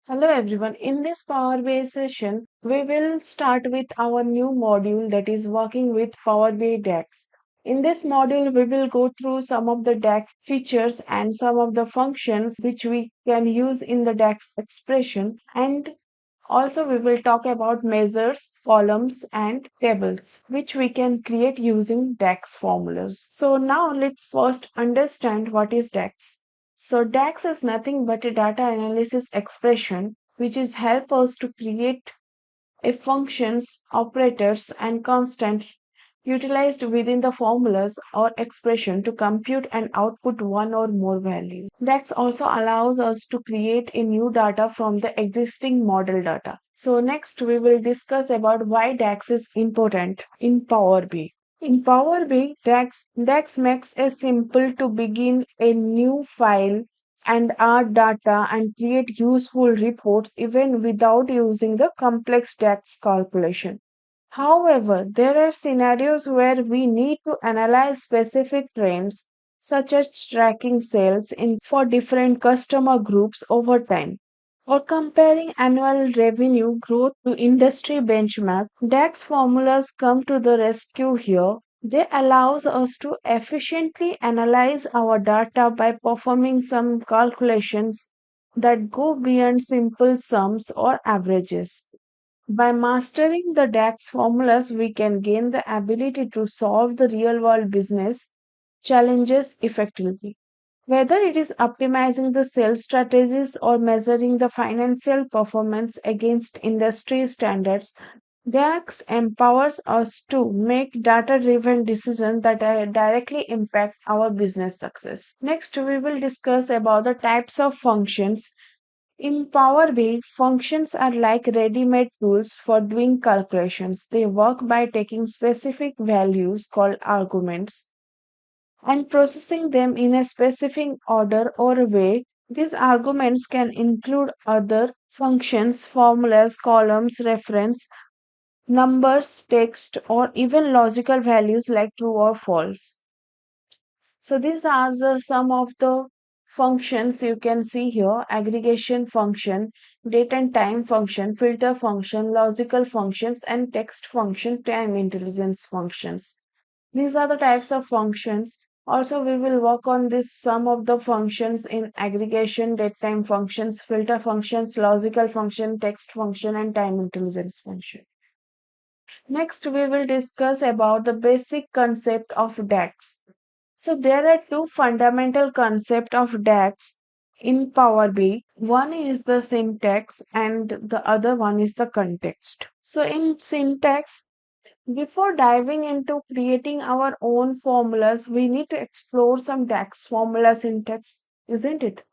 Hello everyone. In this Power BI session, we will start with our new module that is working with Power BI DAX. In this module, we will go through some of the DAX features and some of the functions which we can use in the DAX expression, and also we will talk about measures, columns and tables which we can create using DAX formulas. So now let's first understand what is DAX. So DAX is nothing but a data analysis expression which is help us to create a functions, operators and constant utilized within the formulas or expression to compute and output one or more values. DAX also allows us to create a new data from the existing model data. So next we will discuss about why DAX is important in Power BI. In Power BI, DAX makes it simple to begin a new file and add data and create useful reports even without using the complex DAX calculation. However, there are scenarios where we need to analyze specific trends, such as tracking sales for different customer groups over time, or comparing annual revenue growth to industry benchmark. DAX formulas come to the rescue here. They allows us to efficiently analyze our data by performing some calculations that go beyond simple sums or averages. By mastering the DAX formulas, we can gain the ability to solve the real world business challenges effectively. Whether it is optimizing the sales strategies or measuring the financial performance against industry standards, DAX empowers us to make data driven decisions that directly impact our business success. Next, we will discuss about the types of functions in Power BI, functions are like ready-made tools for doing calculations. They work by taking specific values called arguments and processing them in a specific order or way. These arguments can include other functions, formulas, columns, reference, numbers, text, or even logical values like true or false. So these are some of the functions you can see here: aggregation function, date and time function, filter function, logical functions, and text function, time intelligence functions. These are the types of functions. Also, we will work on this some of the functions in aggregation, date time functions, filter functions, logical function, text function, and time intelligence function. Next, we will discuss about the basic concept of DAX. So there are two fundamental concepts of DAX in Power BI. One is the syntax and the other one is the context. So in syntax, before diving into creating our own formulas, we need to explore some DAX formula syntax, isn't it?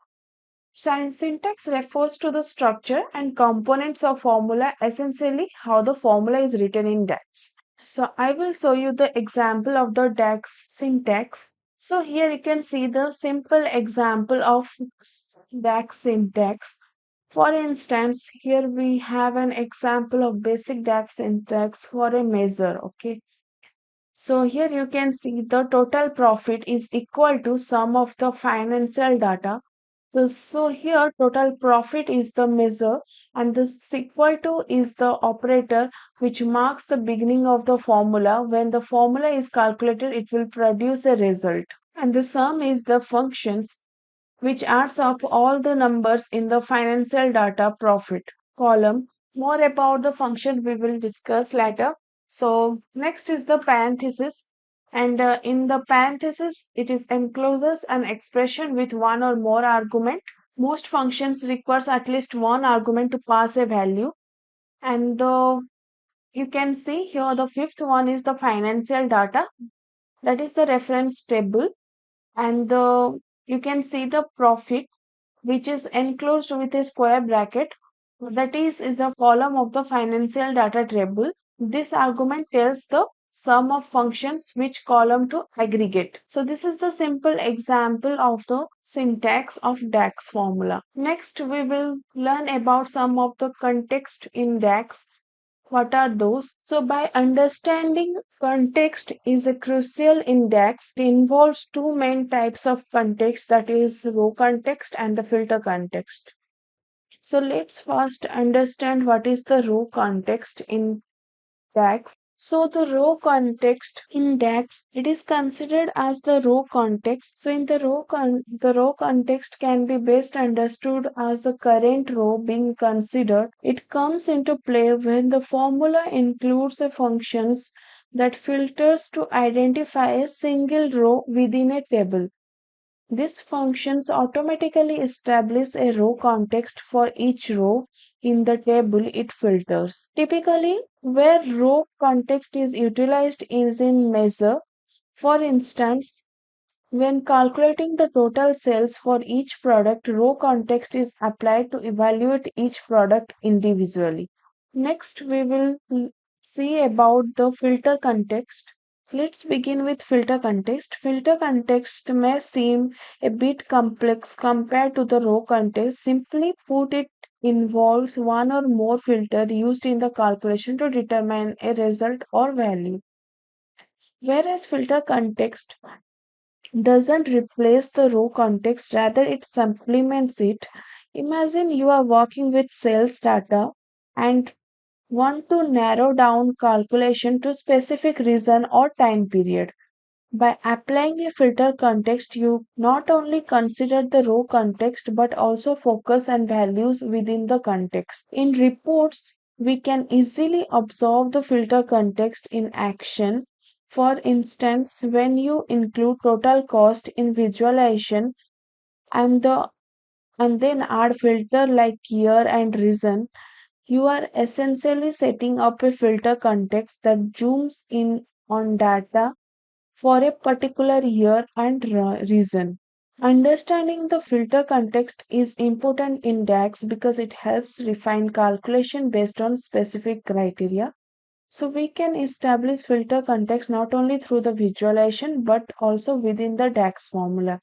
Syntax refers to the structure and components of formula, essentially how the formula is written in DAX. So I will show you the example of the DAX syntax. So here you can see the simple example of DAX syntax. For instance, here we have an example of basic DAX syntax for a measure. Okay. So here you can see the total profit is equal to sum of the financial data. So here total profit is the measure and this equal to is the operator which marks the beginning of the formula. When the formula is calculated, it will produce a result. And the sum is the functions which adds up all the numbers in the financial data profit column. More about the function we will discuss later. So next is the parenthesis, and in the parenthesis it is encloses an expression with one or more argument. Most functions requires at least one argument to pass a value, and you can see here the fifth one is the financial data, that is the reference table, and you can see the profit which is enclosed with a square bracket, that is a column of the financial data table. This argument tells the sum of functions which column to aggregate. So this is the simple example of the syntax of DAX formula. Next we will learn about some of the context in DAX. What are those? So by understanding context is a crucial in DAX. It involves two main types of context, that is row context and the filter context. So let's first understand what is the row context in DAX. So the row context in DAX, it is considered as the row context. So in the row context can be best understood as the current row being considered. It comes into play when the formula includes a functions that filters to identify a single row within a table. These functions automatically establish a row context for each row in the table it filters. Typically, where row context is utilized is in measure. For instance, when calculating the total sales for each product, row context is applied to evaluate each product individually. Next, we will see about the filter context. Let's begin with filter context. Filter context may seem a bit complex compared to the row context. Simply put, it involves one or more filter used in the calculation to determine a result or value. Whereas filter context doesn't replace the row context, rather, it supplements it. Imagine you are working with sales data and want to narrow down calculation to specific reason or time period. By applying a filter context, you not only consider the row context but also focus on values within the context. In reports, we can easily observe the filter context in action. For instance, when you include total cost in visualization and then add filter like year and reason, you are essentially setting up a filter context that zooms in on data for a particular year and reason. Understanding the filter context is important in DAX because it helps refine calculation based on specific criteria. So we can establish filter context not only through the visualization but also within the DAX formula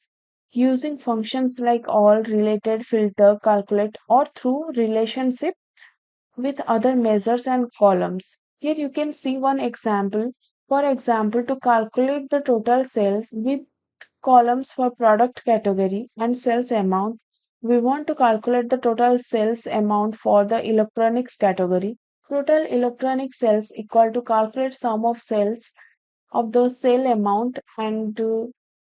using functions like all related filter calculate or through relationship with other measures and columns. Here you can see one example. For example, to calculate the total sales with columns for product category and sales amount, we want to calculate the total sales amount for the electronics category. Total electronic sales equal to calculate sum of sales of the sale amount and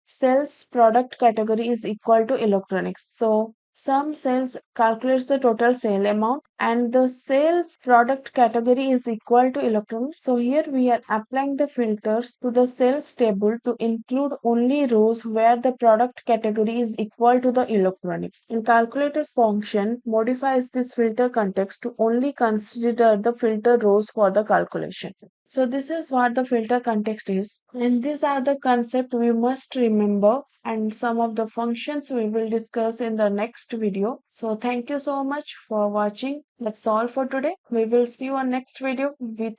sales product category is equal to electronics. So sum sales calculates the total sale amount and the sales product category is equal to electronics. So here we are applying the filters to the sales table to include only rows where the product category is equal to the electronics. And calculator function modifies this filter context to only consider the filter rows for the calculation. So this is what the filter context is. And these are the concepts we must remember and some of the functions we will discuss in the next video. So thank you so much for watching. That's all for today. We will see you on next video with